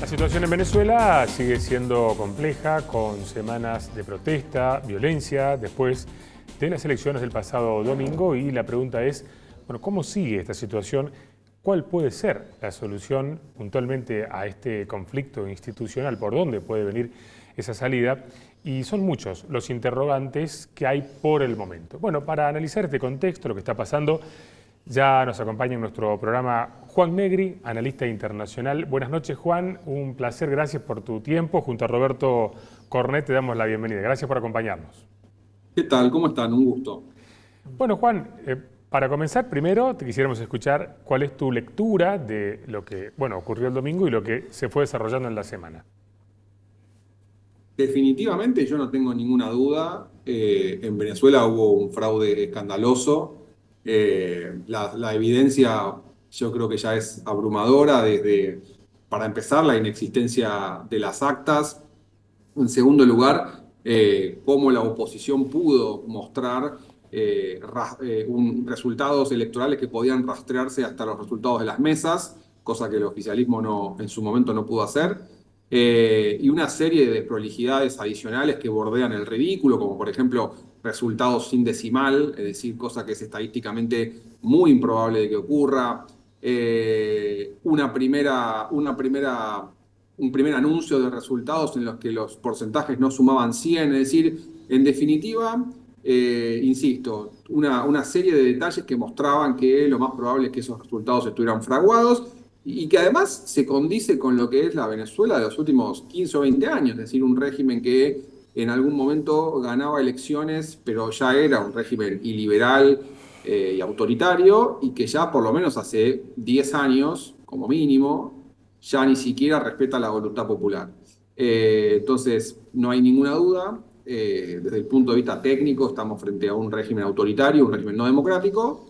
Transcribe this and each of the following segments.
situación en Venezuela sigue siendo compleja, con semanas de protesta, violencia, después de las elecciones del pasado domingo, y la pregunta es, bueno, ¿cómo sigue esta situación? ¿Cuál puede ser la solución puntualmente a este conflicto institucional? ¿Por dónde puede venir esa salida? Y son muchos los interrogantes que hay por el momento. Bueno, para analizar este contexto, lo que está pasando, ya nos acompaña en nuestro programa Juan Negri, analista internacional. Buenas noches, Juan. Un placer, gracias por tu tiempo. Junto a Roberto Cornet te damos la bienvenida. Gracias por acompañarnos. ¿Qué tal? ¿Cómo están? Un gusto. Bueno, Juan, para comenzar, primero te quisiéramos escuchar cuál es tu lectura de lo que, bueno, ocurrió el domingo y lo que se fue desarrollando en la semana. Definitivamente yo no tengo ninguna duda. En Venezuela hubo un fraude escandaloso. La evidencia yo creo que ya es abrumadora para empezar, la inexistencia de las actas. En segundo lugar, cómo la oposición pudo mostrar resultados electorales que podían rastrearse hasta los resultados de las mesas, cosa que el oficialismo en su momento no pudo hacer. Y una serie de desprolijidades adicionales que bordean el ridículo, como por ejemplo resultados sin decimal, es decir, cosa que es estadísticamente muy improbable de que ocurra. Un primer anuncio de resultados en los que los porcentajes no sumaban 100, es decir, en definitiva, insisto, una serie de detalles que mostraban que lo más probable es que esos resultados estuvieran fraguados y que además se condice con lo que es la Venezuela de los últimos 15 o 20 años, es decir, un régimen que en algún momento ganaba elecciones, pero ya era un régimen iliberal y autoritario, y que ya por lo menos hace 10 años, como mínimo, ya ni siquiera respeta la voluntad popular. Entonces, no hay ninguna duda, desde el punto de vista técnico estamos frente a un régimen autoritario, un régimen no democrático.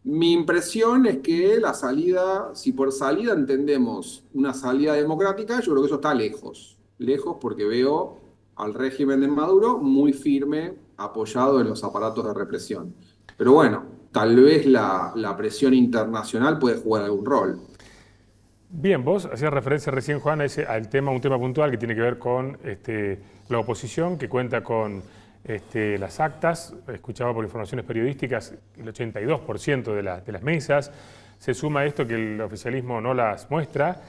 Mi impresión es que la salida, si por salida entendemos una salida democrática, yo creo que eso está lejos, lejos porque veo al régimen de Maduro muy firme, apoyado en los aparatos de represión. Pero bueno, tal vez la presión internacional puede jugar algún rol. Bien, vos hacías referencia recién, Juan, al tema, un tema puntual que tiene que ver con la oposición, que cuenta con las actas. Escuchaba por informaciones periodísticas el 82% de las mesas. Se suma a esto que el oficialismo no las muestra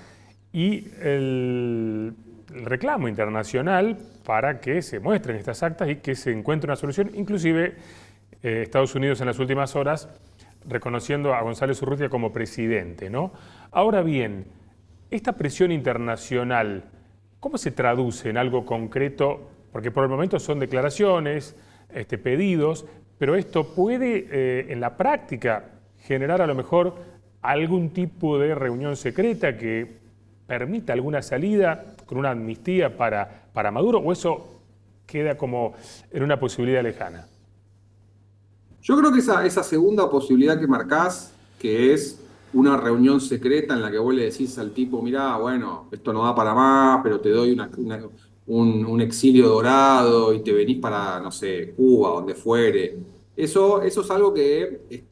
y el reclamo internacional para que se muestren estas actas y que se encuentre una solución. Inclusive Estados Unidos en las últimas horas reconociendo a González Urrutia como presidente, ¿no? Ahora bien, esta presión internacional, ¿cómo se traduce en algo concreto? Porque por el momento son declaraciones, pedidos, pero esto puede en la práctica generar a lo mejor algún tipo de reunión secreta que permita alguna salida con una amnistía para Maduro, o eso queda como en una posibilidad lejana. Yo creo que esa segunda posibilidad que marcás, que es una reunión secreta en la que vos le decís al tipo, mirá, bueno, esto no da para más, pero te doy un exilio dorado y te venís para, no sé, Cuba, donde fuere. Eso es algo que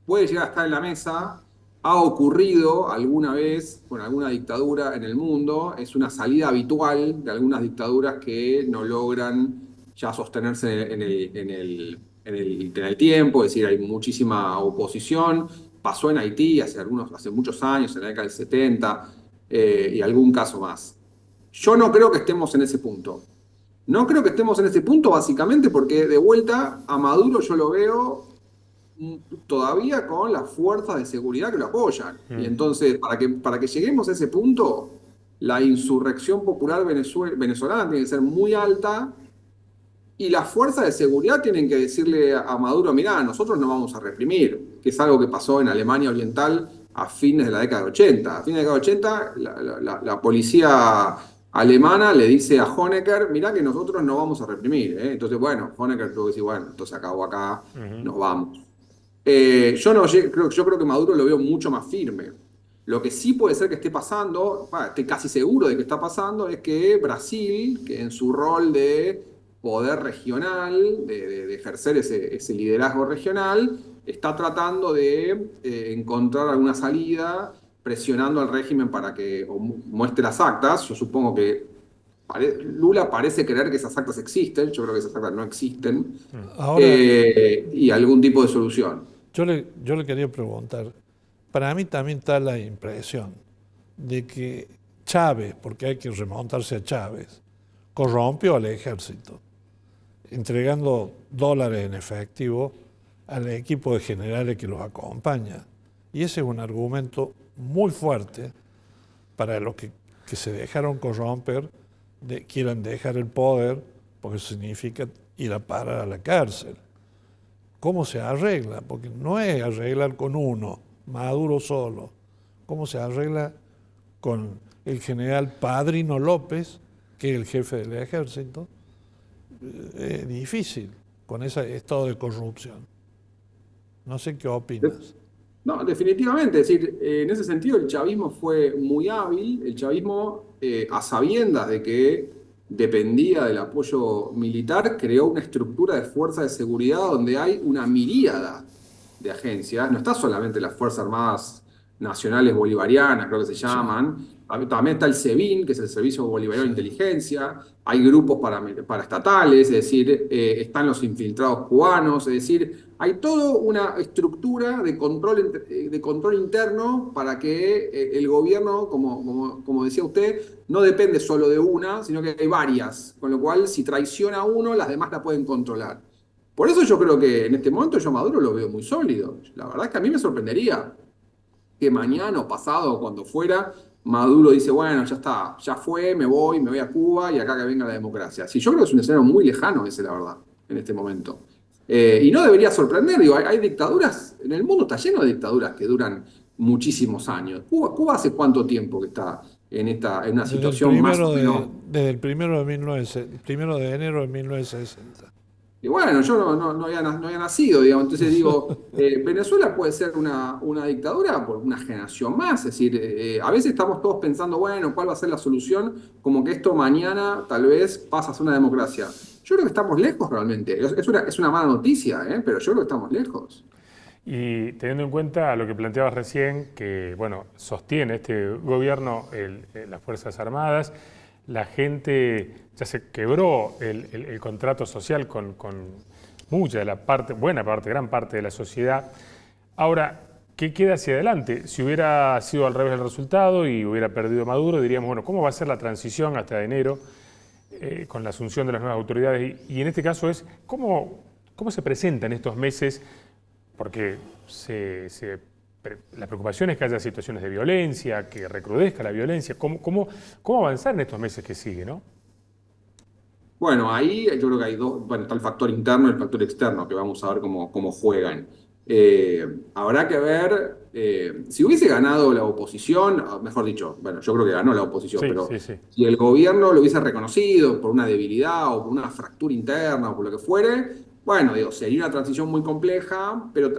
puede llegar a estar en la mesa, ha ocurrido alguna vez con alguna dictadura en el mundo, es una salida habitual de algunas dictaduras que no logran ya sostenerse en el tiempo, es decir, hay muchísima oposición. Pasó en Haití hace muchos años, en la década del 70, y algún caso más. Yo no creo que estemos en ese punto. No creo que estemos en ese punto básicamente porque de vuelta a Maduro yo lo veo todavía con las fuerzas de seguridad que lo apoyan. Y entonces, para que lleguemos a ese punto, la insurrección popular venezolana tiene que ser muy alta y las fuerzas de seguridad tienen que decirle a Maduro, mirá, nosotros no vamos a reprimir, que es algo que pasó en Alemania Oriental a fines de la década de 80. A fines de la década de 80, la policía alemana le dice a Honecker, mirá que nosotros no vamos a reprimir. Entonces, bueno, Honecker tuvo que decir, bueno, entonces acabó acá, nos vamos. Yo, no, yo creo que Maduro lo veo mucho más firme. Lo que sí puede ser que esté pasando, estoy casi seguro de que está pasando, es que Brasil, que en su rol de poder regional, de ejercer ese liderazgo regional, está tratando de encontrar alguna salida presionando al régimen para que muestre las actas. Yo supongo que Lula parece creer que esas actas existen, yo creo que esas actas no existen, Ahora, y algún tipo de solución. yo le quería preguntar, para mí también está la impresión de que Chávez, porque hay que remontarse a Chávez, corrompió al ejército, entregando dólares en efectivo al equipo de generales que los acompaña. Y ese es un argumento muy fuerte para los que se dejaron corromper, quieran dejar el poder, porque eso significa ir a parar a la cárcel. ¿Cómo se arregla? Porque no es arreglar con uno, Maduro solo. ¿Cómo se arregla con el general Padrino López, que es el jefe del ejército? Es difícil con ese estado de corrupción. No sé qué opinas. No, definitivamente, es decir, en ese sentido el chavismo fue muy hábil, el chavismo, a sabiendas de que dependía del apoyo militar, creó una estructura de fuerza de seguridad donde hay una miríada de agencias, no está solamente las Fuerzas Armadas Nacionales Bolivarianas, creo que se Sí. llaman, también está el SEBIN, que es el Servicio Bolivariano de Inteligencia, hay grupos paraestatales, es decir, están los infiltrados cubanos, es decir, hay toda una estructura de control interno para que el gobierno, como decía usted, no depende solo de una, sino que hay varias, con lo cual si traiciona a uno, las demás la pueden controlar. Por eso yo creo que en este momento yo a Maduro lo veo muy sólido. La verdad es que a mí me sorprendería que mañana o pasado, o cuando fuera, Maduro dice, bueno, ya está, ya fue, me voy a Cuba y acá que venga la democracia. Sí, yo creo que es un escenario muy lejano ese, la verdad, en este momento. Y no debería sorprender, digo, hay dictaduras, en el mundo está lleno de dictaduras que duran muchísimos años. Cuba hace cuánto tiempo que está en una situación más o menos. Desde el primero de enero de 1960. Y bueno, yo no había nacido, digamos. Entonces digo, Venezuela puede ser una dictadura por una generación más. Es decir, a veces estamos todos pensando, bueno, ¿cuál va a ser la solución? Como que esto mañana tal vez pasa a ser una democracia. Yo creo que estamos lejos realmente. Es una mala noticia, pero yo creo que estamos lejos. Y teniendo en cuenta lo que planteabas recién, que bueno, sostiene este gobierno las Fuerzas Armadas, la gente ya se quebró el contrato social con mucha de la parte, gran parte de la sociedad. Ahora, ¿qué queda hacia adelante? Si hubiera sido al revés el resultado y hubiera perdido Maduro, diríamos, bueno, ¿cómo va a ser la transición hasta enero con la asunción de las nuevas autoridades? Y en este caso es, ¿cómo se presenta en estos meses? Porque la preocupación es que haya situaciones de violencia, que recrudezca la violencia. ¿Cómo avanzar en estos meses que siguen, ¿no? Bueno, ahí yo creo que hay dos, bueno, está el factor interno y el factor externo, que vamos a ver cómo juegan. Habrá que ver, si hubiese ganado la oposición, mejor dicho, bueno, yo creo que ganó la oposición, Sí, pero sí, sí. si el gobierno lo hubiese reconocido por una debilidad o por una fractura interna o por lo que fuere, bueno, digo, sería una transición muy compleja, pero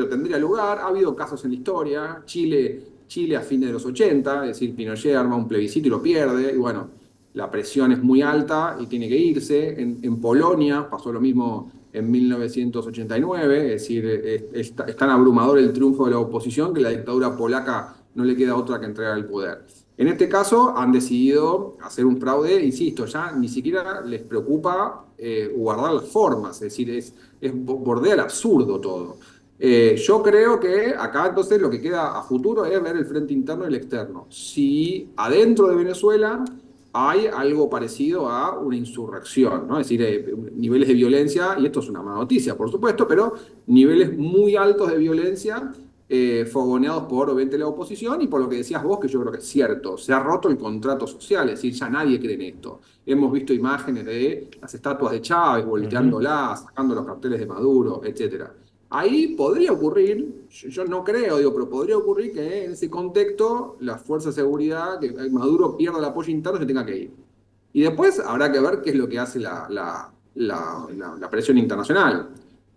tendría lugar. Ha habido casos en la historia, Chile a fines de los 80, es decir, Pinochet arma un plebiscito y lo pierde, y bueno, la presión es muy alta y tiene que irse. En Polonia pasó lo mismo en 1989, es decir, es tan abrumador el triunfo de la oposición que la dictadura polaca no le queda otra que entregar el poder. En este caso han decidido hacer un fraude, insisto, ya ni siquiera les preocupa guardar las formas, es decir, bordea el absurdo todo. Yo creo que acá entonces lo que queda a futuro es ver el frente interno y el externo. Si adentro de Venezuela hay algo parecido a una insurrección, ¿no? Es decir, niveles de violencia, y esto es una mala noticia, por supuesto, pero niveles muy altos de violencia fogoneados por obviamente la oposición y por lo que decías vos, que yo creo que es cierto, se ha roto el contrato social, es decir, ya nadie cree en esto. Hemos visto imágenes de las estatuas de Chávez volteándolas, sacando los carteles de Maduro, etcétera. Ahí podría ocurrir, yo no creo, digo, pero podría ocurrir que en ese contexto las fuerzas de seguridad, que Maduro pierda el apoyo interno y se tenga que ir. Y después habrá que ver qué es lo que hace la presión internacional.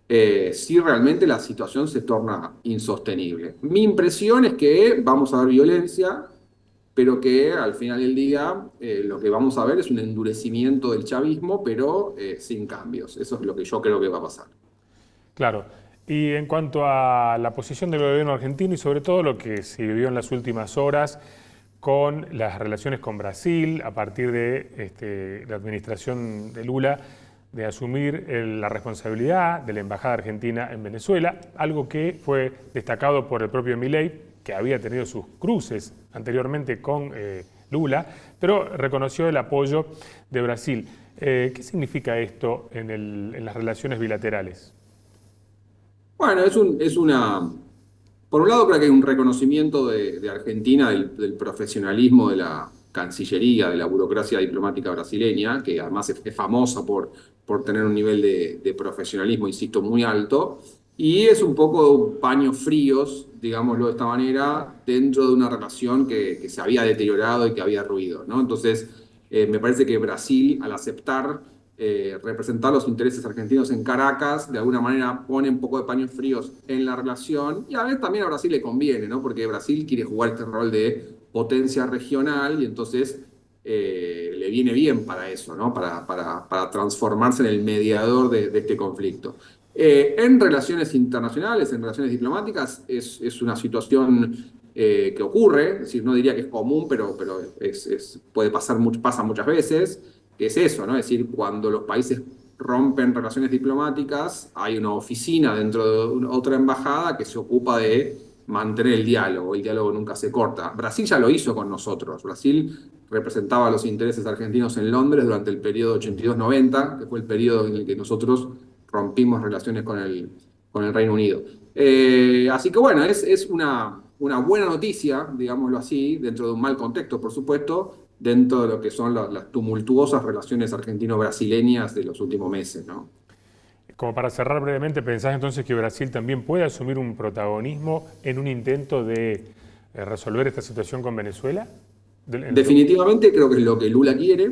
Si realmente la situación se torna insostenible. Mi impresión es que vamos a ver violencia, pero que al final del día lo que vamos a ver es un endurecimiento del chavismo, pero sin cambios. Eso es lo que yo creo que va a pasar. Claro. Y en cuanto a la posición del gobierno argentino y sobre todo lo que se vivió en las últimas horas con las relaciones con Brasil a partir de la administración de Lula de asumir la responsabilidad de la Embajada Argentina en Venezuela, algo que fue destacado por el propio Milei, que había tenido sus cruces anteriormente con Lula, pero reconoció el apoyo de Brasil. ¿Qué significa esto en las relaciones bilaterales? Bueno, por un lado creo que hay un reconocimiento de Argentina del profesionalismo de la Cancillería, de la burocracia diplomática brasileña, que además es famosa por tener un nivel de profesionalismo, insisto, muy alto, y es un poco paños fríos, digámoslo de esta manera, dentro de una relación que se había deteriorado y que había ruido, ¿no? Entonces, me parece que Brasil, al aceptar representar los intereses argentinos en Caracas, de alguna manera pone un poco de paños fríos en la relación, y a veces también a Brasil le conviene, ¿no? Porque Brasil quiere jugar este rol de potencia regional y entonces le viene bien para eso, ¿no? Para transformarse en el mediador de este conflicto. En relaciones internacionales, en relaciones diplomáticas, es una situación que ocurre, es decir, no diría que es común, pero puede pasar, pasa muchas veces, que es eso, ¿no? Es decir, cuando los países rompen relaciones diplomáticas, hay una oficina dentro de otra embajada que se ocupa de mantener el diálogo nunca se corta. Brasil ya lo hizo con nosotros. Brasil representaba los intereses argentinos en Londres durante el periodo 82-90, que fue el periodo en el que nosotros rompimos relaciones con el Reino Unido. Así que bueno, es una buena noticia, digámoslo así, dentro de un mal contexto, por supuesto, dentro de lo que son las tumultuosas relaciones argentino-brasileñas de los últimos meses, ¿no? Como para cerrar brevemente, ¿pensás entonces que Brasil también puede asumir un protagonismo en un intento de resolver esta situación con Venezuela? Definitivamente creo que es lo que Lula quiere.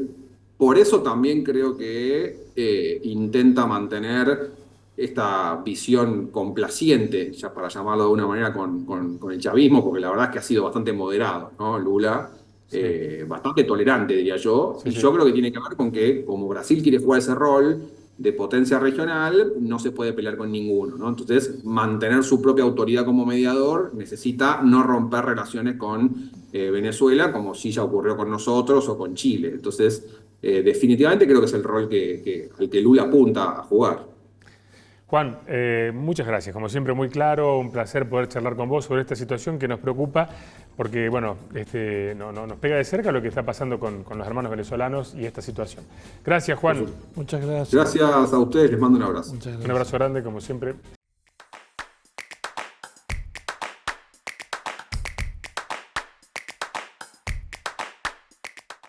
Por eso también creo que intenta mantener esta visión complaciente, ya para llamarlo de una manera, con el chavismo, porque la verdad es que ha sido bastante moderado, ¿no? Lula, Sí. bastante tolerante, diría yo. Sí, Y sí. yo creo que tiene que ver con que, como Brasil quiere jugar ese rol de potencia regional, no se puede pelear con ninguno, ¿no? Entonces, mantener su propia autoridad como mediador necesita no romper relaciones con Venezuela, como sí ya ocurrió con nosotros o con Chile. Entonces, definitivamente creo que es el rol al que Lula apunta a jugar. Juan, muchas gracias. Como siempre, muy claro, un placer poder charlar con vos sobre esta situación que nos preocupa, porque bueno, nos pega de cerca lo que está pasando con los hermanos venezolanos y esta situación. Gracias, Juan. Muchas gracias. Gracias a ustedes, les mando un abrazo. Muchas gracias. Un abrazo grande, como siempre.